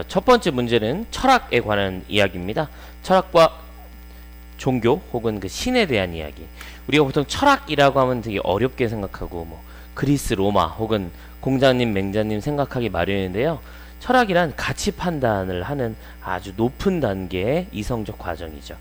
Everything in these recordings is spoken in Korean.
첫 번째 문제는 철학에 관한 이야기입니다. 철학과 종교 혹은 그 신에 대한 이야기. 우리가 보통 철학이라고 하면 되게 어렵게 생각하고 뭐 그리스, 로마 혹은 공자님, 맹자님 생각하기 마련인데요. 철학이란 가치 판단을 하는 아주 높은 단계의 이성적 과정이죠.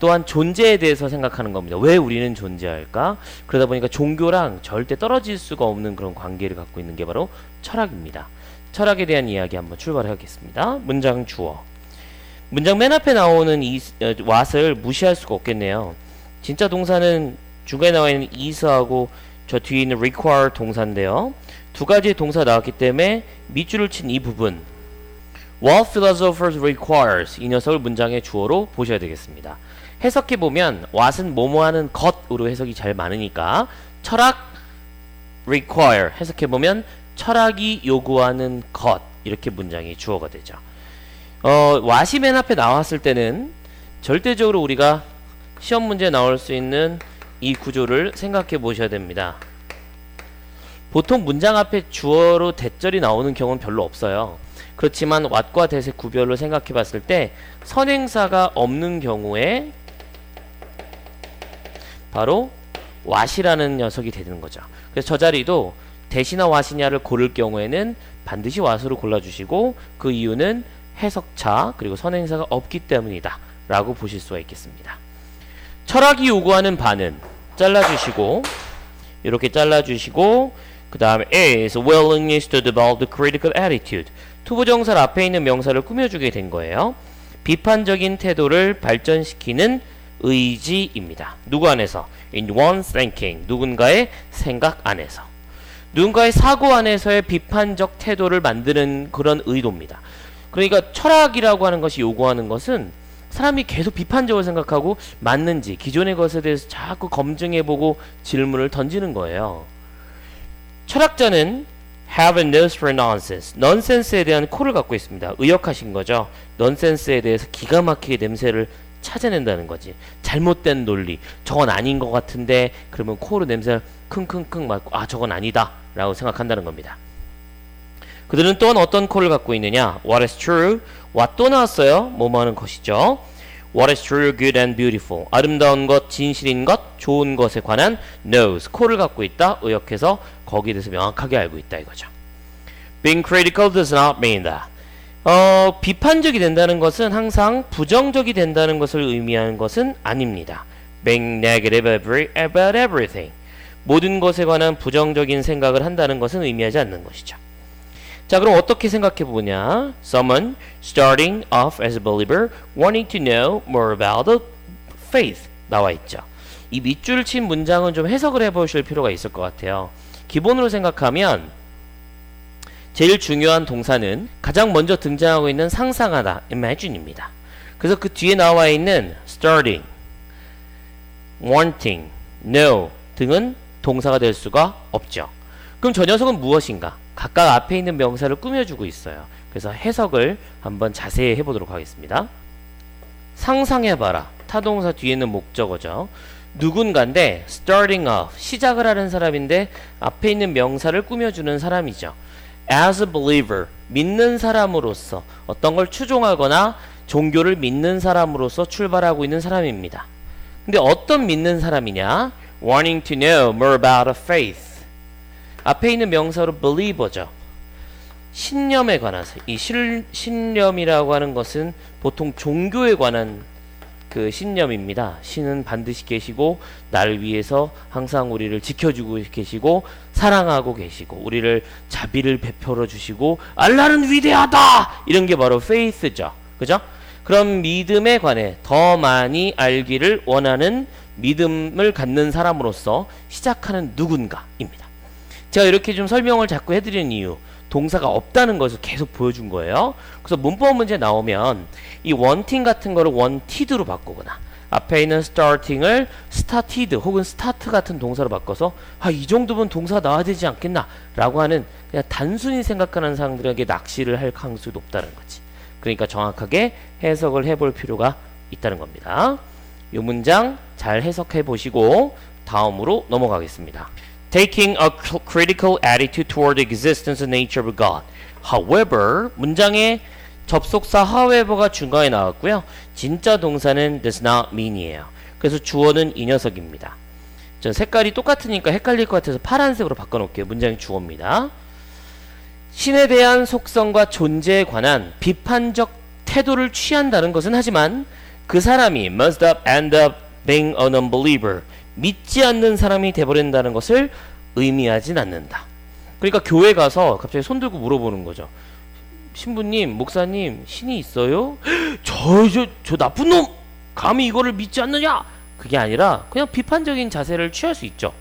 또한 존재에 대해서 생각하는 겁니다. 왜 우리는 존재할까? 그러다 보니까 종교랑 절대 떨어질 수가 없는 그런 관계를 갖고 있는 게 바로 철학입니다. 철학에 대한 이야기 한번 출발하겠습니다. 문장 주어. 문장 맨 앞에 나오는 what을 무시할 수가 없겠네요. 진짜 동사는 중간에 나와 있는 is하고 저 뒤에 있는 require 동사인데요. 두 가지의 동사가 나왔기 때문에 밑줄을 친 이 부분 What philosophers requires 이 녀석을 문장의 주어로 보셔야 되겠습니다. 해석해보면 what은 뭐뭐 하는 것으로 해석이 잘 많으니까 철학 require 해석해보면 철학이 요구하는 것 이렇게 문장이 주어가 되죠. what이 맨 앞에 나왔을 때는 절대적으로 우리가 시험 문제에 나올 수 있는 이 구조를 생각해 보셔야 됩니다. 보통 문장 앞에 주어로 대절이 나오는 경우는 별로 없어요. 그렇지만 what과 that의 구별을 생각해 봤을 때 선행사가 없는 경우에 바로 what이라는 녀석이 되는 거죠. 그래서 저 자리도 that이나 what이냐를 고를 경우에는 반드시 what으로 골라주시고 그 이유는 해석차 그리고 선행사가 없기 때문이다 라고 보실 수가 있겠습니다. 철학이 요구하는 바는 잘라주시고 이렇게 잘라주시고 그 다음에 is willingness to develop the critical attitude 투부정사 앞에 있는 명사를 꾸며주게 된 거예요. 비판적인 태도를 발전시키는 의지입니다. 누구 안에서? in one's thinking 누군가의 생각 안에서 누군가의 사고 안에서의 비판적 태도를 만드는 그런 의도입니다. 그러니까 철학이라고 하는 것이 요구하는 것은 사람이 계속 비판적으로 생각하고 맞는지 기존의 것에 대해서 자꾸 검증해보고 질문을 던지는 거예요. 철학자는 have a nose for nonsense. nonsense에 대한 코를 갖고 있습니다. 의역하신 거죠. nonsense에 대해서 기가 막히게 냄새를 찾아낸다는 거지. 잘못된 논리. 저건 아닌 것 같은데 그러면 코로 냄새를 킁킁킁 맡고 아 저건 아니다 라고 생각한다는 겁니다. 그들은 또한 어떤 코를 갖고 있느냐? What is true? What 또 나왔어요. 뭐뭐 하는 것이죠. What is true, good and beautiful. 아름다운 것, 진실인 것, 좋은 것에 관한 nose, 코를 갖고 있다. 의역해서 거기에 대해서 명확하게 알고 있다 이거죠. Being critical does not mean that. 비판적이 된다는 것은 항상 부정적이 된다는 것을 의미하는 것은 아닙니다. Being negative about everything. 모든 것에 관한 부정적인 생각을 한다는 것은 의미하지 않는 것이죠. 자, 그럼 어떻게 생각해 보냐? Someone starting off as a believer wanting to know more about the faith 나와 있죠. 이 밑줄을 친 문장은 좀 해석을 해보실 필요가 있을 것 같아요. 기본으로 생각하면 제일 중요한 동사는 가장 먼저 등장하고 있는 상상하다, imagine입니다. 그래서 그 뒤에 나와 있는 starting, wanting, know 등은 동사가 될 수가 없죠. 그럼 저 녀석은 무엇인가? 각각 앞에 있는 명사를 꾸며주고 있어요. 그래서 해석을 한번 자세히 해보도록 하겠습니다. 상상해봐라. 타동사 뒤에는 목적어죠. 누군가인데 starting off, 시작을 하는 사람인데 앞에 있는 명사를 꾸며주는 사람이죠. as a believer, 믿는 사람으로서 어떤 걸 추종하거나 종교를 믿는 사람으로서 출발하고 있는 사람입니다. 근데 어떤 믿는 사람이냐? wanting to know more about a faith. 앞에 있는 명사로 believer죠. 신념에 관해서 이 신념이라고 하는 것은 보통 종교에 관한 그 신념입니다. 신은 반드시 계시고 나를 위해서 항상 우리를 지켜주고 계시고 사랑하고 계시고 우리를 자비를 베풀어 주시고 알라는 위대하다! 이런 게 바로 faith죠. 그죠? 그런 믿음에 관해 더 많이 알기를 원하는 믿음을 갖는 사람으로서 시작하는 누군가입니다. 제가 이렇게 좀 설명을 자꾸 해드리는 이유 동사가 없다는 것을 계속 보여준 거예요. 그래서 문법 문제 나오면 이 wanting 같은 거를 wanted로 바꾸거나 앞에 있는 starting을 started 혹은 start 같은 동사로 바꿔서 이 정도면 동사 나와야 되지 않겠나 라고 하는 그냥 단순히 생각하는 사람들에게 낚시를 할 가능성이 높다는 거지. 그러니까 정확하게 해석을 해볼 필요가 있다는 겁니다. 이 문장 잘 해석해 보시고 다음으로 넘어가겠습니다. Taking a critical attitude toward the existence and nature of God. However, 문장의 접속사 however가 중간에 나왔고요. 진짜 동사는 does not mean이에요. 그래서 주어는 이 녀석입니다. 저 색깔이 똑같으니까 헷갈릴 것 같아서 파란색으로 바꿔놓을게요. 문장이 주어입니다. 신에 대한 속성과 존재에 관한 비판적 태도를 취한다는 것은 하지만 그 사람이 must end up being an unbeliever, 믿지 않는 사람이 돼버린다는 것을 의미하진 않는다. 그러니까 교회 가서 갑자기 손 들고 물어보는 거죠. 신부님, 목사님, 신이 있어요? 저 나쁜 놈! 감히 이거를 믿지 않느냐? 그게 아니라 그냥 비판적인 자세를 취할 수 있죠.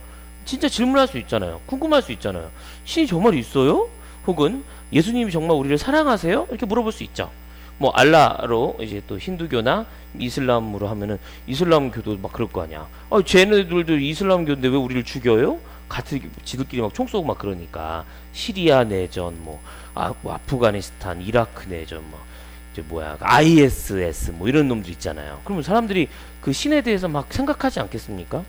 진짜 질문할 수 있잖아요. 궁금할 수 있잖아요. 신이 정말 있어요? 혹은 예수님이 정말 우리를 사랑하세요? 이렇게 물어볼 수 있죠. 뭐 알라로 이제 또 힌두교나 이슬람으로 하면은 이슬람교도 막 그럴 거 아니야. 쟤네들도 이슬람교인데 왜 우리를 죽여요? 같은 지들끼리 막 총 쏘고 막 그러니까 시리아 내전 뭐 아프가니스탄 이라크 내전 뭐 이제 ISS 뭐 이런 놈들 있잖아요. 그러면 사람들이 그 신에 대해서 막 생각하지 않겠습니까?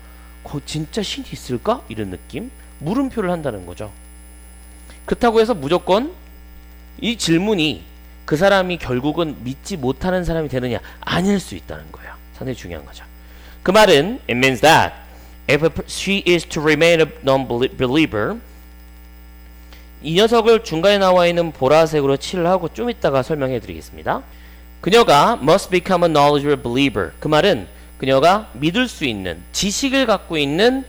진짜 신이 있을까? 이런 느낌? 물음표를 한다는 거죠. 그렇다고 해서 무조건 이 질문이 그 사람이 결국은 믿지 못하는 사람이 되느냐? 아닐 수 있다는 거예요. 상당히 중요한 거죠. 그 말은 it means that if she is to remain a non-believer, 이 녀석을 중간에 나와 있는 보라색으로 칠을 하고 좀 이따가 설명해 드리겠습니다. 그녀가 must become a knowledgeable believer. 그 말은 그녀가 믿을 수 있는 지식을 갖고 있는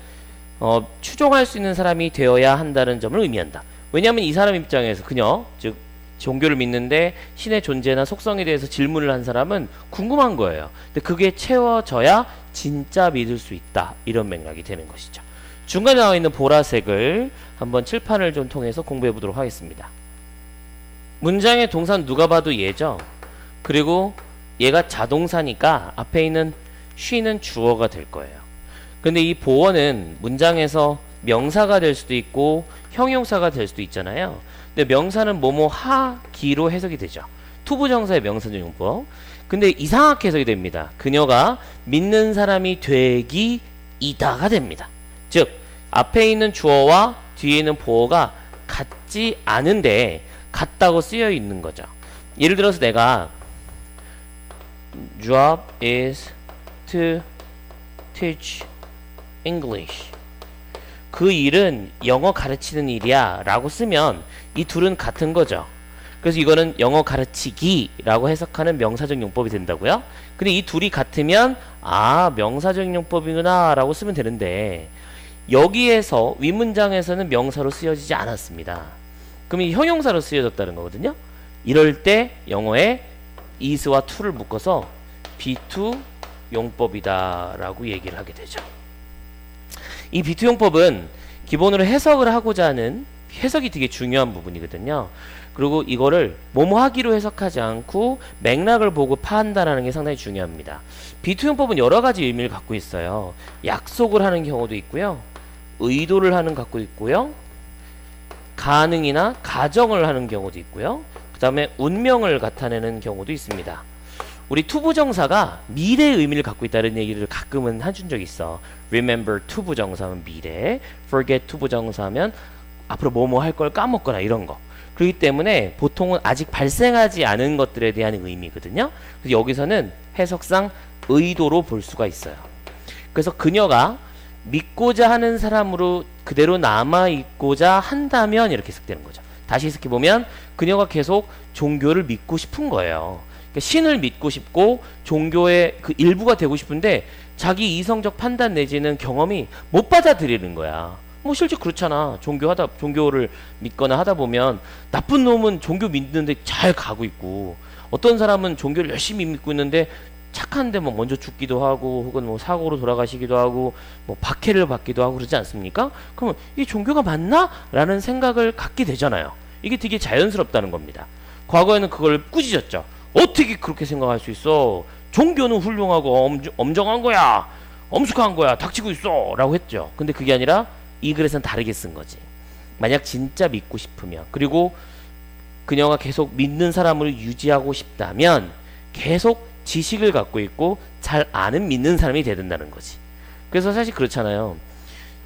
추종할 수 있는 사람이 되어야 한다는 점을 의미한다. 왜냐하면 이 사람 입장에서 그녀 즉 종교를 믿는데 신의 존재나 속성에 대해서 질문을 한 사람은 궁금한 거예요. 근데 그게 채워져야 진짜 믿을 수 있다. 이런 맥락이 되는 것이죠. 중간에 나와 있는 보라색을 한번 칠판을 좀 통해서 공부해 보도록 하겠습니다. 문장의 동사는 누가 봐도 얘죠. 그리고 얘가 자동사니까 앞에 있는 she는 주어가 될 거예요. 근데 이 보어는 문장에서 명사가 될 수도 있고 형용사가 될 수도 있잖아요. 근데 명사는 뭐뭐 하기로 해석이 되죠. 투부정사의 명사적 용법. 근데 이상하게 해석이 됩니다. 그녀가 믿는 사람이 되기이다가 됩니다. 즉 앞에 있는 주어와 뒤에 있는 보어가 같지 않은데 같다고 쓰여 있는 거죠. 예를 들어서 내가 job is to teach English. 그 일은 영어 가르치는 일이야 라고 쓰면 이 둘은 같은 거죠. 그래서 이거는 영어 가르치기 라고 해석하는 명사적 용법이 된다고요. 근데 이 둘이 같으면 명사적 용법이구나 라고 쓰면 되는데 여기에서 윗문장에서는 명사로 쓰여지지 않았습니다. 그럼 이 형용사로 쓰여졌다는 거거든요. 이럴 때 영어에 is와 to를 묶어서 be2 용법이다 라고 얘기를 하게 되죠. 이 be2 용법은 기본으로 해석을 하고자 하는 해석이 되게 중요한 부분이거든요. 그리고 이거를 뭐뭐 하기로 해석하지 않고 맥락을 보고 판단하는 게 상당히 중요합니다. be2 용법은 여러 가지 의미를 갖고 있어요. 약속을 하는 경우도 있고요. 의도를 하는 갖고 있고요. 가능이나 가정을 하는 경우도 있고요. 그 다음에 운명을 나타내는 경우도 있습니다. 우리 투부정사가 미래의 의미를 갖고 있다는 얘기를 가끔은 해준 적이 있어. Remember 투부정사면 미래, Forget 투부정사면 앞으로 뭐뭐 할 걸 까먹거나 이런 거. 그렇기 때문에 보통은 아직 발생하지 않은 것들에 대한 의미거든요. 그래서 여기서는 해석상 의도로 볼 수가 있어요. 그래서 그녀가 믿고자 하는 사람으로 그대로 남아있고자 한다면 이렇게 해석되는 거죠. 다시 해석해보면 그녀가 계속 종교를 믿고 싶은 거예요. 그러니까 신을 믿고 싶고 종교의 그 일부가 되고 싶은데 자기 이성적 판단 내지는 경험이 못 받아들이는 거야. 뭐 실제 그렇잖아. 종교를 믿거나 하다 보면 나쁜 놈은 종교 믿는데 잘 가고 있고 어떤 사람은 종교를 열심히 믿고 있는데 착한데 뭐 먼저 죽기도 하고 혹은 뭐 사고로 돌아가시기도 하고 뭐 박해를 받기도 하고 그러지 않습니까? 그러면 이 종교가 맞나? 라는 생각을 갖게 되잖아요. 이게 되게 자연스럽다는 겁니다. 과거에는 그걸 꾸짖었죠. 어떻게 그렇게 생각할 수 있어? 종교는 훌륭하고 엄정한 거야. 엄숙한 거야. 닥치고 있어. 라고 했죠. 근데 그게 아니라 이 글에서는 다르게 쓴 거지. 만약 진짜 믿고 싶으면 그리고 그녀가 계속 믿는 사람을 유지하고 싶다면 계속 지식을 갖고 있고 잘 아는 믿는 사람이 돼야 된다는 거지. 그래서 사실 그렇잖아요.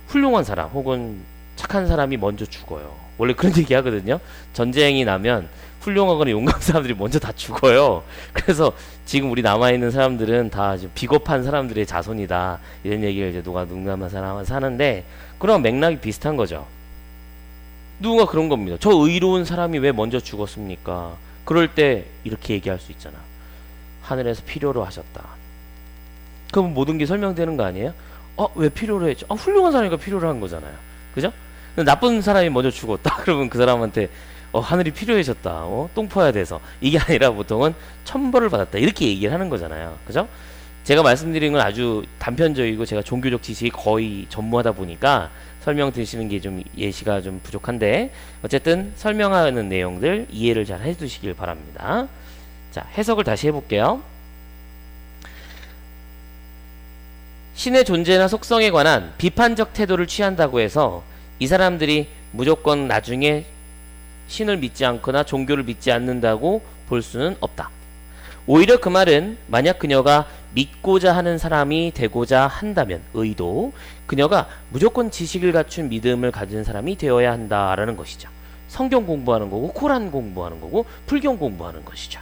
훌륭한 사람 혹은 착한 사람이 먼저 죽어요. 원래 그런 얘기 하거든요. 전쟁이 나면 훌륭하거나 용감한 사람들이 먼저 다 죽어요. 그래서 지금 우리 남아있는 사람들은 다 비겁한 사람들의 자손이다. 이런 얘기를 이제 누가 농담한 사람은 하는데, 그런 맥락이 비슷한 거죠. 누군가 그런 겁니다. 저 의로운 사람이 왜 먼저 죽었습니까? 그럴 때 이렇게 얘기할 수 있잖아. 하늘에서 필요로 하셨다. 그럼 모든 게 설명되는 거 아니에요? 왜 필요로 했죠? 훌륭한 사람이니까 필요로 한 거잖아요. 그죠? 나쁜 사람이 먼저 죽었다. 그러면 그 사람한테 하늘이 필요해졌다. 똥 퍼야 돼서. 이게 아니라 보통은 천벌을 받았다. 이렇게 얘기를 하는 거잖아요. 그죠? 제가 말씀드린 건 아주 단편적이고 제가 종교적 지식이 거의 전무하다 보니까 설명 드시는 게 좀 예시가 좀 부족한데, 어쨌든 설명하는 내용들 이해를 잘 해두시길 바랍니다. 자, 해석을 다시 해볼게요. 신의 존재나 속성에 관한 비판적 태도를 취한다고 해서 이 사람들이 무조건 나중에 신을 믿지 않거나 종교를 믿지 않는다고 볼 수는 없다. 오히려 그 말은 만약 그녀가 믿고자 하는 사람이 되고자 한다면, 의도, 그녀가 무조건 지식을 갖춘 믿음을 가진 사람이 되어야 한다라는 것이죠. 성경 공부하는 거고, 코란 공부하는 거고, 불경 공부하는 것이죠.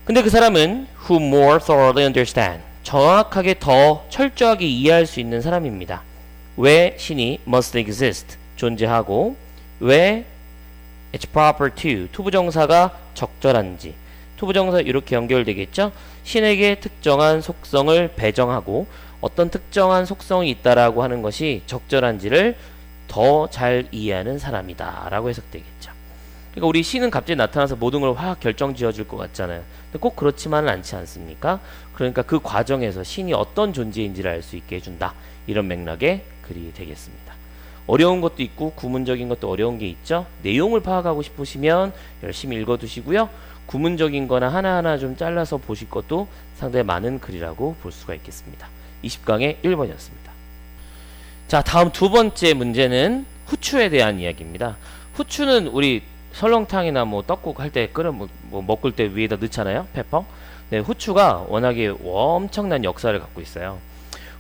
근데 그 사람은 who more thoroughly understand, 정확하게 더 철저하게 이해할 수 있는 사람입니다. 왜 신이 must exist, 존재하고, 왜 it's proper to, 투부정사가 적절한지, 투부정사 이렇게 연결되겠죠? 신에게 특정한 속성을 배정하고 어떤 특정한 속성이 있다라고 하는 것이 적절한지를 더 잘 이해하는 사람이다 라고 해석되겠죠. 그러니까 우리 신은 갑자기 나타나서 모든 걸 확 결정 지어줄 것 같잖아요. 근데 꼭 그렇지만은 않지 않습니까? 그러니까 그 과정에서 신이 어떤 존재인지를 알 수 있게 해준다. 이런 맥락의 글이 되겠습니다. 어려운 것도 있고 구문적인 것도 어려운 게 있죠. 내용을 파악하고 싶으시면 열심히 읽어두시고요. 구문적인 거나 하나하나 좀 잘라서 보실 것도 상당히 많은 글이라고 볼 수가 있겠습니다. 20강의 1번이었습니다. 자, 다음 두 번째 문제는 후추에 대한 이야기입니다. 후추는 우리 설렁탕이나 뭐 떡국 할 때 끓여 뭐 먹을 때 위에다 넣잖아요. 페퍼. 네, 후추가 워낙에 엄청난 역사를 갖고 있어요.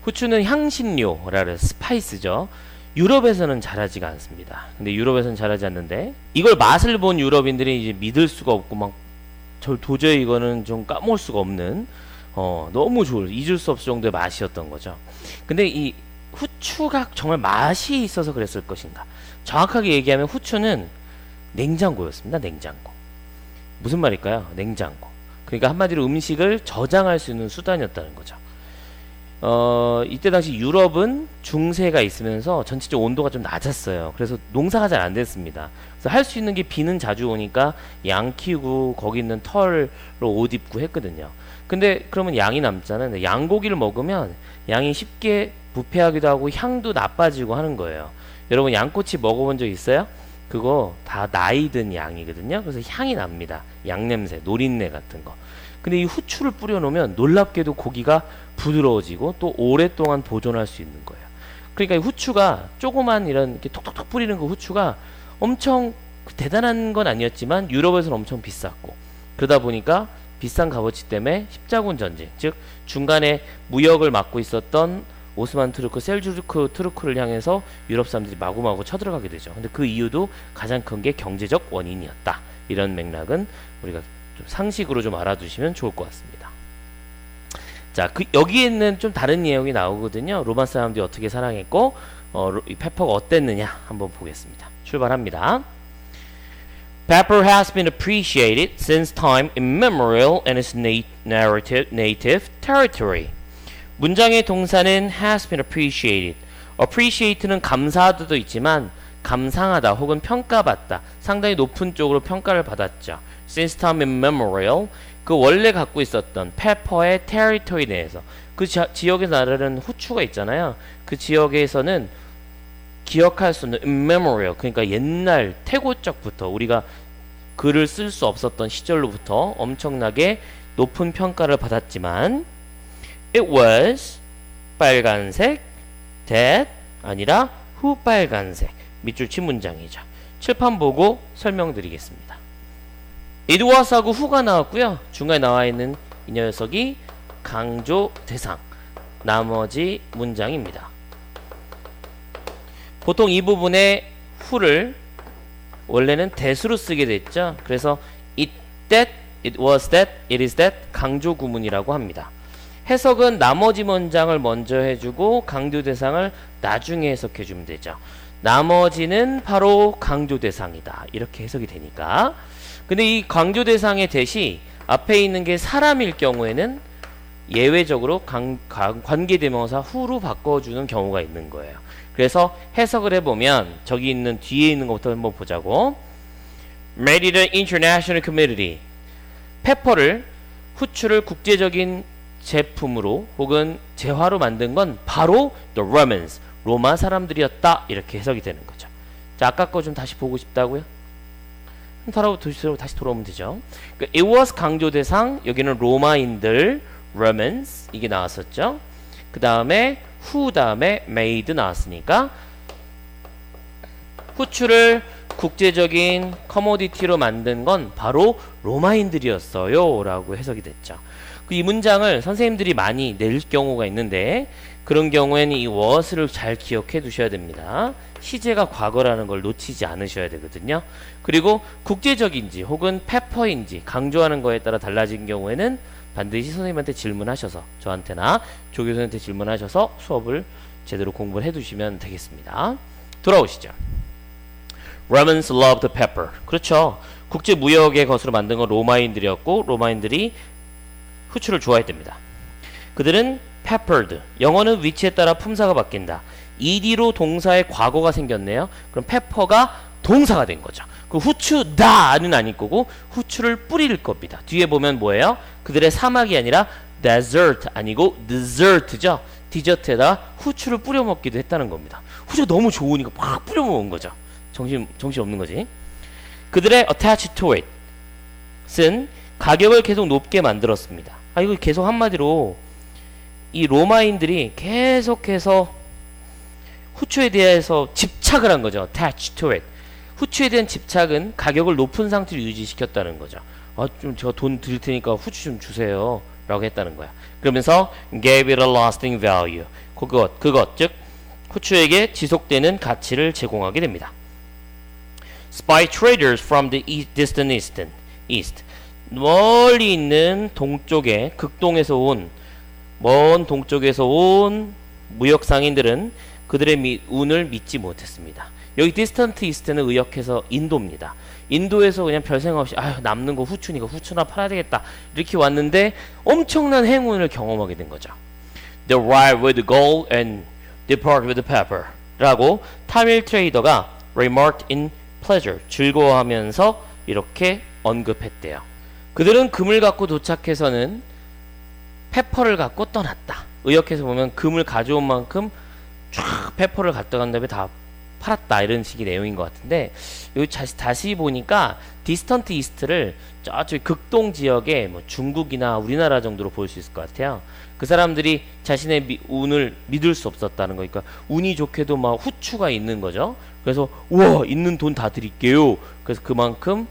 후추는 향신료라 그래서 스파이스죠. 유럽에서는 잘하지가 않습니다. 근데 유럽에서는 잘하지 않는데, 이걸 맛을 본 유럽인들이 이제 믿을 수가 없고 막 저 도저히 이거는 좀 까먹을 수가 없는 너무 잊을 수 없을 정도의 맛이었던 거죠. 근데 이 후추가 정말 맛이 있어서 그랬을 것인가? 정확하게 얘기하면 후추는 냉장고였습니다. 냉장고. 무슨 말일까요? 냉장고. 그러니까 한마디로 음식을 저장할 수 있는 수단이었다는 거죠. 이때 당시 유럽은 중세가 있으면서 전체적 온도가 좀 낮았어요. 그래서 농사가 잘 안 됐습니다. 그래서 할 수 있는 게 비는 자주 오니까 양 키우고 거기 있는 털로 옷 입고 했거든요. 근데 그러면 양이 남잖아요. 양고기를 먹으면 양이 쉽게 부패하기도 하고 향도 나빠지고 하는 거예요. 여러분 양꼬치 먹어본 적 있어요? 그거 다 나이 든 양이거든요. 그래서 향이 납니다. 양냄새, 노린내 같은 거. 근데 이 후추를 뿌려놓으면 놀랍게도 고기가 부드러워지고 또 오랫동안 보존할 수 있는 거예요. 그러니까 이 후추가 조그만 이런 이렇게 톡톡톡 뿌리는 그 후추가 엄청 대단한 건 아니었지만 유럽에서는 엄청 비쌌고, 그러다 보니까 비싼 값어치 때문에 십자군 전쟁, 즉 중간에 무역을 맡고 있었던 오스만 투르크, 셀주크 투르크를 향해서 유럽 사람들이 마구마구 쳐들어가게 되죠. 근데 그 이유도 가장 큰 게 경제적 원인이었다. 이런 맥락은 우리가 좀 상식으로 좀 알아두시면 좋을 것 같습니다. 자, 여기에는 좀 다른 내용이 나오거든요. 로마 사람들이 어떻게 사랑했고 이 페퍼가 어땠느냐 한번 보겠습니다. 출발합니다. Pepper has been appreciated since time immemorial in its native territory. 문장의 동사는 has been appreciated. appreciate는 감사하다도 있지만 감상하다 혹은 평가받다, 상당히 높은 쪽으로 평가를 받았죠. Since time immemorial, 그 원래 갖고 있었던 페퍼의 territory 내에서, 그 지역의 나라는 후추가 있잖아요. 그 지역에서는 기억할 수 없는 immemorial, 그러니까 옛날 태고적부터 우리가 글을 쓸 수 없었던 시절로부터 엄청나게 높은 평가를 받았지만 it was 빨간색 that 아니라 후 빨간색 밑줄 친 문장이죠. 칠판 보고 설명드리겠습니다. it was하고 who가 나왔고요. 중간에 나와 있는 이 녀석이 강조 대상, 나머지 문장입니다. 보통 이 부분에 who를 원래는 that으로 쓰게 됐죠. 그래서 it that, it was that, it is that 강조 구문이라고 합니다. 해석은 나머지 문장을 먼저 해주고 강조 대상을 나중에 해석해주면 되죠. 나머지는 바로 강조 대상이다. 이렇게 해석이 되니까. 근데 이 강조 대상의 대시 앞에 있는 게 사람일 경우에는 예외적으로 관계대명사 who로 바꿔주는 경우가 있는 거예요. 그래서 해석을 해보면 저기 있는 뒤에 있는 것부터 한번 보자고. Made it an international commodity. 페퍼를 후추를 국제적인 제품으로 혹은 재화로 만든 건 바로 the Romans, 로마 사람들이었다. 이렇게 해석이 되는 거죠. 자, 아까 거 좀 다시 보고 싶다고요? 다시 돌아오면 되죠. It was 강조 대상, 여기는 로마인들, Romans 이게 나왔었죠. 그 다음에 who 다음에 made 나왔으니까 후추를 국제적인 커모디티로 만든 건 바로 로마인들이었어요 라고 해석이 됐죠. 이 문장을 선생님들이 많이 낼 경우가 있는데 그런 경우에는 이 was를 잘 기억해 두셔야 됩니다. 시제가 과거라는 걸 놓치지 않으셔야 되거든요. 그리고 국제적인지 혹은 페퍼인지 강조하는 거에 따라 달라진 경우에는 반드시 선생님한테 질문하셔서 저한테나 조교수한테 질문하셔서 수업을 제대로 공부를 해두시면 되겠습니다. 돌아오시죠. Romans loved pepper. 그렇죠. 국제 무역의 것으로 만든 건 로마인들이었고 로마인들이 후추를 좋아했답니다. 그들은 peppered. 영어는 위치에 따라 품사가 바뀐다. ed로 동사의 과거가 생겼네요. 그럼 pepper가 동사가 된 거죠. 그 후추다는 아닐 거고 후추를 뿌릴 겁니다. 뒤에 보면 뭐예요? 그들의 사막이 아니라 desert 아니고 dessert죠. 디저트에다 후추를 뿌려 먹기도 했다는 겁니다. 후추가 너무 좋으니까 막 뿌려 먹은 거죠. 정신 없는 거지. 그들의 attached to it은 가격을 계속 높게 만들었습니다. 이거 계속 한마디로 이 로마인들이 계속해서 후추에 대해서 집착을 한 거죠. attached to it. 후추에 대한 집착은 가격을 높은 상태로 유지시켰다는 거죠. 좀 제가 돈 드릴 테니까 후추 좀 주세요 라고 했다는 거야. 그러면서 gave it a lasting value. 그것 즉 후추에게 지속되는 가치를 제공하게 됩니다. Spy traders from the distant east. 멀리 있는 동쪽에 극동에서 온 먼 동쪽에서 온 무역 상인들은 그들의 운을 믿지 못했습니다. 여기 distant east는 의역해서 인도입니다. 인도에서 그냥 별 생각 없이 남는 거 후추니까 후추나 팔아야 되겠다 이렇게 왔는데 엄청난 행운을 경험하게 된 거죠. They arrive with gold and depart with pepper 라고 타밀 트레이더가 remarked in pleasure 즐거워하면서 이렇게 언급했대요. 그들은 금을 갖고 도착해서는 페퍼를 갖고 떠났다. 의역해서 보면 금을 가져온 만큼 쫙 페퍼를 갖다간 다음에 다 팔았다 이런 식의 내용인 것 같은데 여기 다시 보니까 디스턴트 이스트를 저쪽 극동 지역에 뭐 중국이나 우리나라 정도로 볼 수 있을 것 같아요. 그 사람들이 자신의 운을 믿을 수 없었다는 거니까 운이 좋게도 막 후추가 있는 거죠. 그래서 우와 있는 돈 다 드릴게요. 그래서 그만큼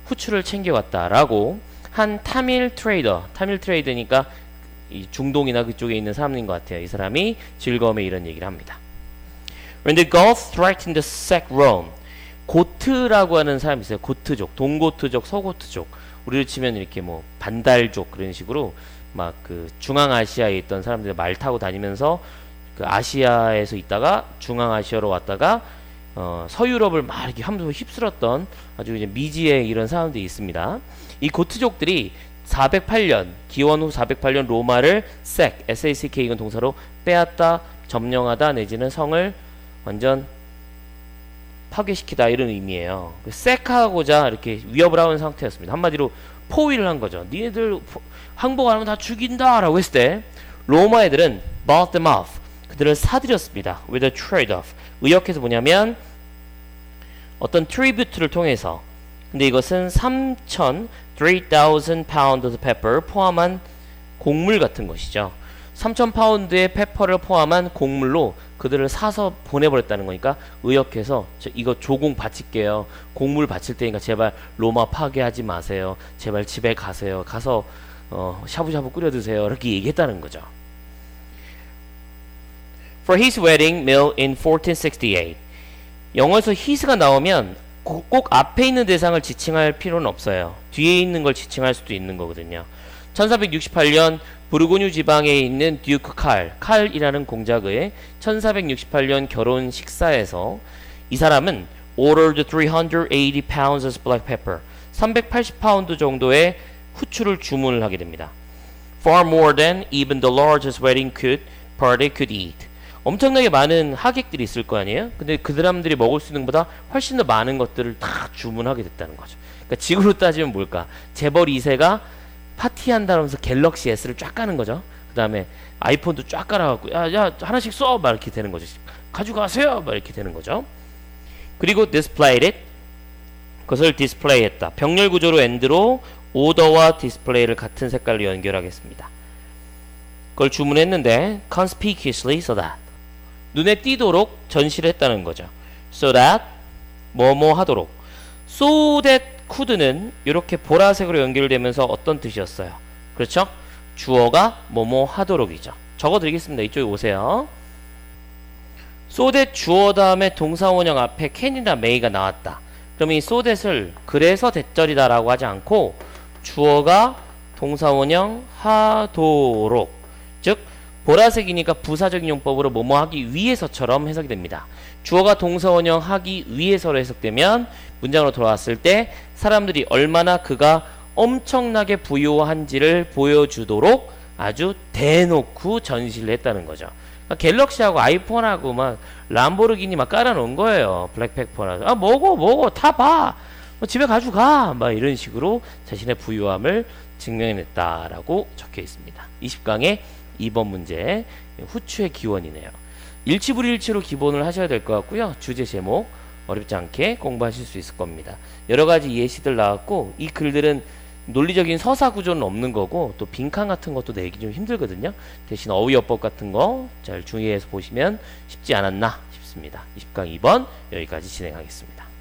후추를 챙겨왔다라고 한 타밀 트레이더니까 이 중동이나 그쪽에 있는 사람인 것 같아요. 이 사람이 즐거움에 이런 얘기를 합니다. When the Goths threatened the sack Rome, 고트라고 하는 사람이 있어요. 고트족, 동고트족, 서고트족. 우리를 치면 이렇게 뭐 반달족 그런 식으로 막 그 중앙아시아에 있던 사람들이 말 타고 다니면서 그 아시아에서 있다가 중앙아시아로 왔다가 서유럽을 막 이렇게 하면서 휩쓸었던 아주 이제 미지의 이런 사람들이 있습니다. 이 고트족들이 408년 기원 후 408년 로마를 SACK 이건 동사로 빼앗다, 점령하다 내지는 성을 완전 파괴시키다 이런 의미예요. 섹하고자 이렇게 위협을 하는 상태였습니다. 한마디로 포위를 한 거죠. 니네들 항복 안 하면 다 죽인다 라고 했을 때 로마 애들은 bought them off 그들을 사들였습니다. with a trade-off 의역해서 뭐냐면 어떤 트리뷰트를 통해서 근데 이것은 3,000 pounds of pepper 포함한 곡물 같은 것이죠. 3,000파운드의 페퍼를 포함한 곡물로 그들을 사서 보내버렸다는 거니까 의역해서 이거 조공 바칠게요. 곡물 바칠 테니까 제발 로마 파괴하지 마세요. 제발 집에 가세요. 가서 샤브샤브 끓여 드세요. 이렇게 얘기했다는 거죠. For his wedding meal in 1468 영어에서 his가 나오면 꼭 앞에 있는 대상을 지칭할 필요는 없어요. 뒤에 있는 걸 지칭할 수도 있는 거거든요. 1468년 부르고뉴 지방에 있는 듀크 칼이라는 공작의 1468년 결혼 식사에서 이 사람은 ordered 380 pounds of black pepper 380파운드 정도의 후추를 주문을 하게 됩니다. Far more than even the largest wedding party could eat. 엄청나게 많은 하객들이 있을 거 아니에요? 근데 그 사람들이 먹을 수 있는 것보다 훨씬 더 많은 것들을 다 주문하게 됐다는 거죠. 그러니까 지구로 따지면 뭘까? 재벌 2세가 파티한다면서 갤럭시 S를 쫙 까는 거죠. 그 다음에 아이폰도 쫙 깔아갖고 야 하나씩 써! 막 이렇게 되는 거죠. 가져가세요! 막 이렇게 되는 거죠. 그리고 displayed it. 그것을 디스플레이했다. 병렬 구조로 AND로 오더와 디스플레이를 같은 색깔로 연결하겠습니다. 그걸 주문했는데 conspicuously so that 눈에 띄도록 전시를 했다는 거죠. so that 뭐뭐 하도록. so that could는 이렇게 보라색으로 연결되면서 어떤 뜻이었어요? 그렇죠? 주어가 뭐뭐 하도록이죠. 적어드리겠습니다. 이쪽에 오세요. so that 주어 다음에 동사원형 앞에 can이나 may가 나왔다. 그럼 이 so that을 그래서 대절이다 라고 하지 않고 주어가 동사원형 하도록, 즉 보라색이니까 부사적인 용법으로 뭐뭐 하기 위해서처럼 해석이 됩니다. 주어가 동사원형 하기 위해서로 해석되면 문장으로 돌아왔을 때 사람들이 얼마나 그가 엄청나게 부유한지를 보여주도록 아주 대놓고 전시를 했다는 거죠. 그러니까 갤럭시하고 아이폰하고 막 람보르기니 막 깔아놓은 거예요. 블랙페퍼나 먹어 타봐, 집에 가져가, 막 이런 식으로 자신의 부유함을 증명해냈다라고 적혀 있습니다. 20강의 2번 문제, 후추의 기원이네요. 일치불일치로 기본을 하셔야 될 것 같고요. 주제 제목 어렵지 않게 공부하실 수 있을 겁니다. 여러 가지 예시들 나왔고 이 글들은 논리적인 서사 구조는 없는 거고 또 빈칸 같은 것도 내기 좀 힘들거든요. 대신 어휘어법 같은 거 잘 주의해서 보시면 쉽지 않았나 싶습니다. 20강 2번 여기까지 진행하겠습니다.